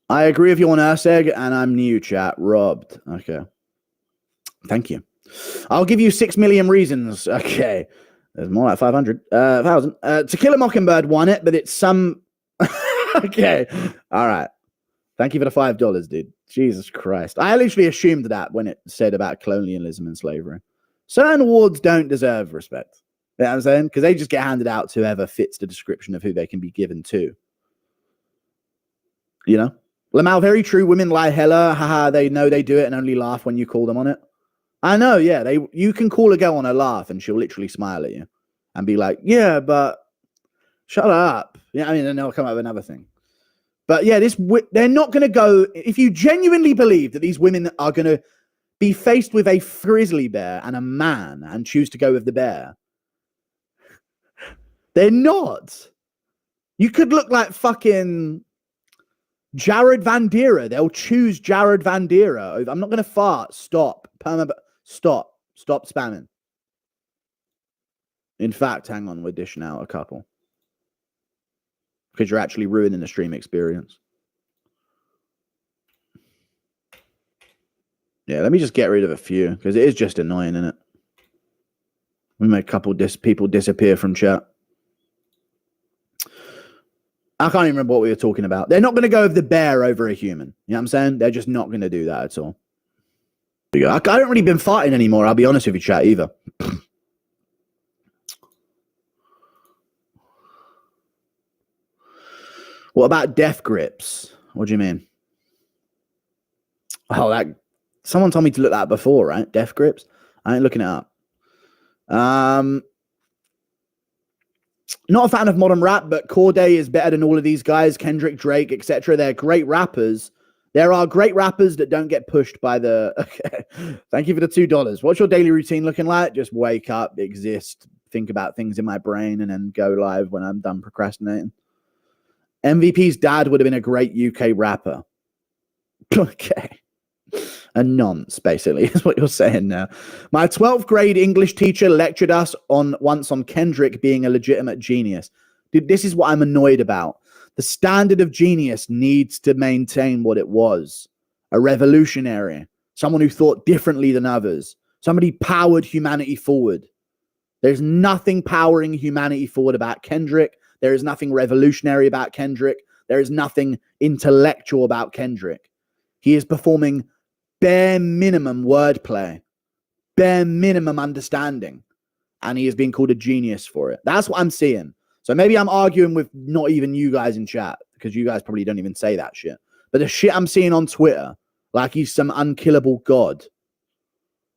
I agree with you on Earthseg, and I'm new, chat. Robbed. Okay. Thank you. I'll give you 6 million reasons. Okay. There's more like 500,000. To Kill a Mockingbird won it, but it's some... Okay. All right. Thank you for the $5, dude. Jesus Christ. I literally assumed that when it said about colonialism and slavery. Certain awards don't deserve respect. You know what I'm saying? Because they just get handed out to whoever fits the description of who they can be given to. You know? Lamau, very true. Women lie hella. Haha, they know they do it and only laugh when you call them on it. I know, yeah. You can call a girl on a laugh and she'll literally smile at you and be like, yeah, but shut up. Yeah, I mean, then they'll come up with another thing. But yeah, they're not going to go... If you genuinely believe that these women are going to be faced with a grizzly bear and a man and choose to go with the bear, they're not. You could look like fucking Jared Van Dera. They'll choose Jared Van Dera. I'm not going to fart. Stop. Stop. Stop spamming. In fact, hang on. We're dishing out a couple. Because you're actually ruining the stream experience. Yeah, let me just get rid of a few. Because it is just annoying, isn't it? We make a couple people disappear from chat. I can't even remember what we were talking about. They're not going to go with the bear over a human. You know what I'm saying? They're just not going to do that at all. I haven't really been farting anymore, I'll be honest with you, chat, either. What about death grips? What do you mean? Oh, someone told me to look that up before, right? Death grips? I ain't looking it up. Not a fan of modern rap, but Corday is better than all of these guys. Kendrick, Drake, etc. They're great rappers. There are great rappers that don't get pushed by the... Okay. Thank you for the $2. What's your daily routine looking like? Just wake up, exist, think about things in my brain, and then go live when I'm done procrastinating. MVP's dad would have been a great UK rapper. Okay. A nonce, basically, is what you're saying now. My 12th grade English teacher lectured us once on Kendrick being a legitimate genius. Dude, this is what I'm annoyed about. The standard of genius needs to maintain what it was. A revolutionary. Someone who thought differently than others. Somebody powered humanity forward. There's nothing powering humanity forward about Kendrick. There is nothing revolutionary about Kendrick. There is nothing intellectual about Kendrick. He is performing bare minimum wordplay, bare minimum understanding, and he is being called a genius for it. That's what I'm seeing. So maybe I'm arguing with not even you guys in chat, because you guys probably don't even say that shit. But the shit I'm seeing on Twitter, like he's some unkillable god.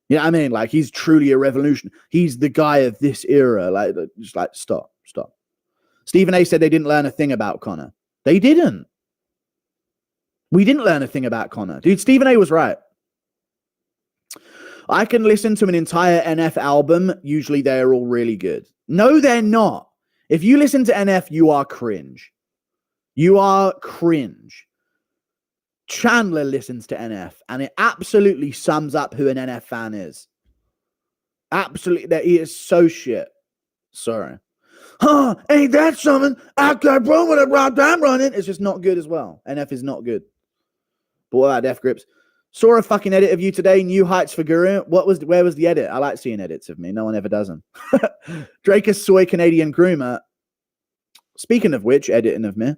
You know what I mean? Like he's truly a revolution. He's the guy of this era. Like, just like, stop. Stephen A said they didn't learn a thing about Connor. They didn't. We didn't learn a thing about Connor. Dude, Stephen A was right. I can listen to an entire NF album. Usually they're all really good. No, they're not. If you listen to NF, you are cringe. You are cringe. Chandler listens to NF, and it absolutely sums up who an NF fan is. Absolutely. He is so shit. Sorry. Huh, ain't that something? I got wrong with a rock I'm running. It's just not good as well. NF is not good. But what about Death Grips? Saw a fucking edit of you today. New heights for Guru. Where was the edit? I like seeing edits of me. No one ever does them. Drake is soy Canadian groomer. Speaking of which, editing of me.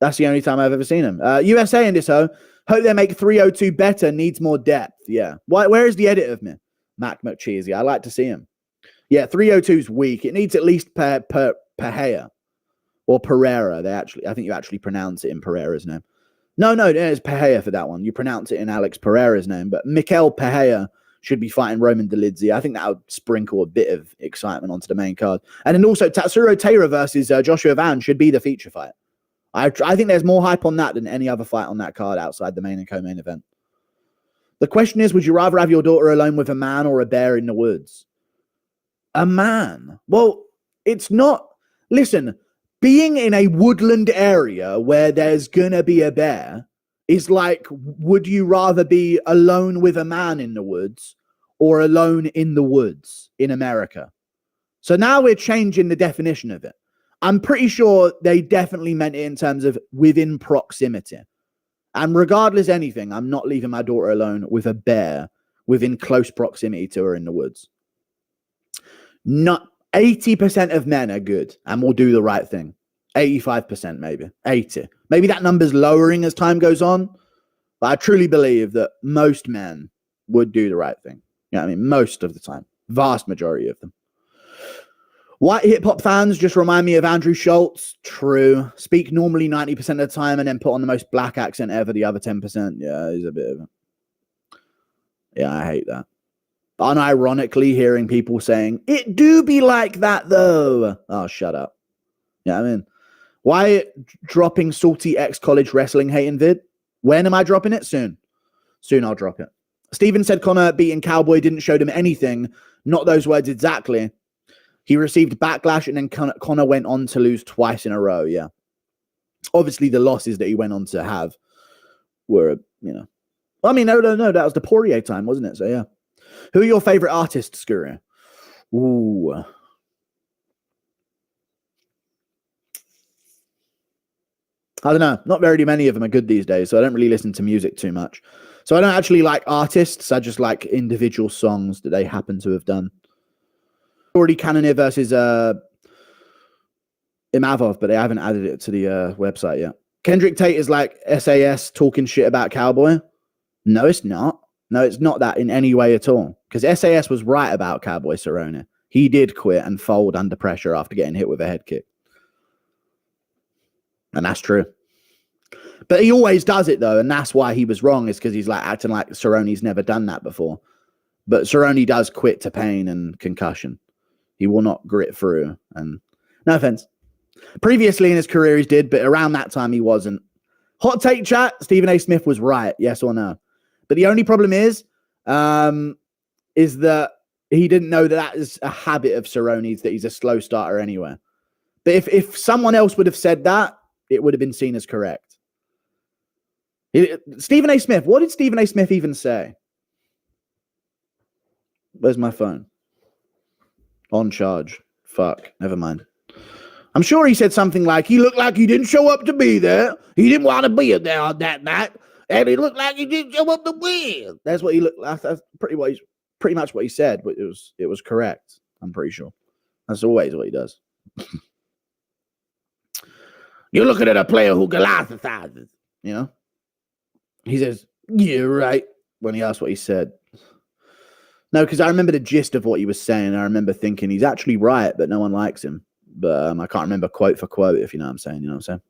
That's the only time I've ever seen him. USA in this hoe. Hope they make 302 better. Needs more depth. Yeah. Where is the edit of me? Mac McCheesy. I like to see him. Yeah, 302 is weak. It needs at least Pereira or Pereira. I think you actually pronounce it in Pereira's name. No, it's Pereira for that one. You pronounce it in Alex Pereira's name, but Mikel Pereira should be fighting Roman Dolidze. I think that would sprinkle a bit of excitement onto the main card. And then also Tatsuro Taira versus Joshua Van should be the feature fight. I think there's more hype on that than any other fight on that card outside the main and co-main event. The question is, would you rather have your daughter alone with a man or a bear in the woods? A man. Well, it's not. Listen, being in a woodland area where there's gonna be a bear is like, would you rather be alone with a man in the woods or alone in the woods in America? So now we're changing the definition of it. I'm pretty sure they definitely meant it in terms of within proximity. And regardless anything, I'm not leaving my daughter alone with a bear within close proximity to her in the woods. Not 80% of men are good and will do the right thing. 85% maybe. 80. Maybe that number's lowering as time goes on. But I truly believe that most men would do the right thing. You know what I mean? Most of the time. Vast majority of them. White hip-hop fans just remind me of Andrew Schultz. True. Speak normally 90% of the time and then put on the most black accent ever the other 10%. Yeah, he's a bit of a... Yeah, I hate that. Unironically hearing people saying, it do be like that, though. Oh, shut up. Yeah, I mean, why dropping salty ex-college wrestling hating vid? When am I dropping it? Soon. Soon I'll drop it. Steven said Connor beating Cowboy didn't show him anything. Not those words exactly. He received backlash, and then Connor went on to lose twice in a row, yeah. Obviously, the losses that he went on to have were, you know... I mean, no, that was the Poirier time, wasn't it? So, yeah. Who are your favorite artists, Scurry? Ooh. I don't know. Not very many of them are good these days, so I don't really listen to music too much. So I don't actually like artists. I just like individual songs that they happen to have done. Already Cannonier versus Imavov, but they haven't added it to the website yet. Kendrick Tate is like SAS talking shit about Cowboy. No, it's not. No, it's not that in any way at all. Because SAS was right about Cowboy Cerrone. He did quit and fold under pressure after getting hit with a head kick. And that's true. But he always does it, though, and that's why he was wrong, is because he's like acting like Cerrone's never done that before. But Cerrone does quit to pain and concussion. He will not grit through. And no offense. Previously in his career, he did, but around that time, he wasn't. Hot take chat, Stephen A. Smith was right, yes or no? But the only problem is that he didn't know that is a habit of Cerrone's, that he's a slow starter anyway. But if someone else would have said that, it would have been seen as correct. Stephen A. Smith, what did Stephen A. Smith even say? Where's my phone? On charge. Fuck, never mind. I'm sure he said something like, he looked like he didn't show up to be there. He didn't want to be there on that night. And he looked like he didn't show up to win. That's what he looked like. That's pretty much what he said, but it was correct. I'm pretty sure. That's always what he does. You're looking at a player who Goliathizes, you know? He says, yeah, right, when he asked what he said. No, because I remember the gist of what he was saying. I remember thinking he's actually right, but no one likes him. But I can't remember quote for quote, if you know what I'm saying. You know what I'm saying?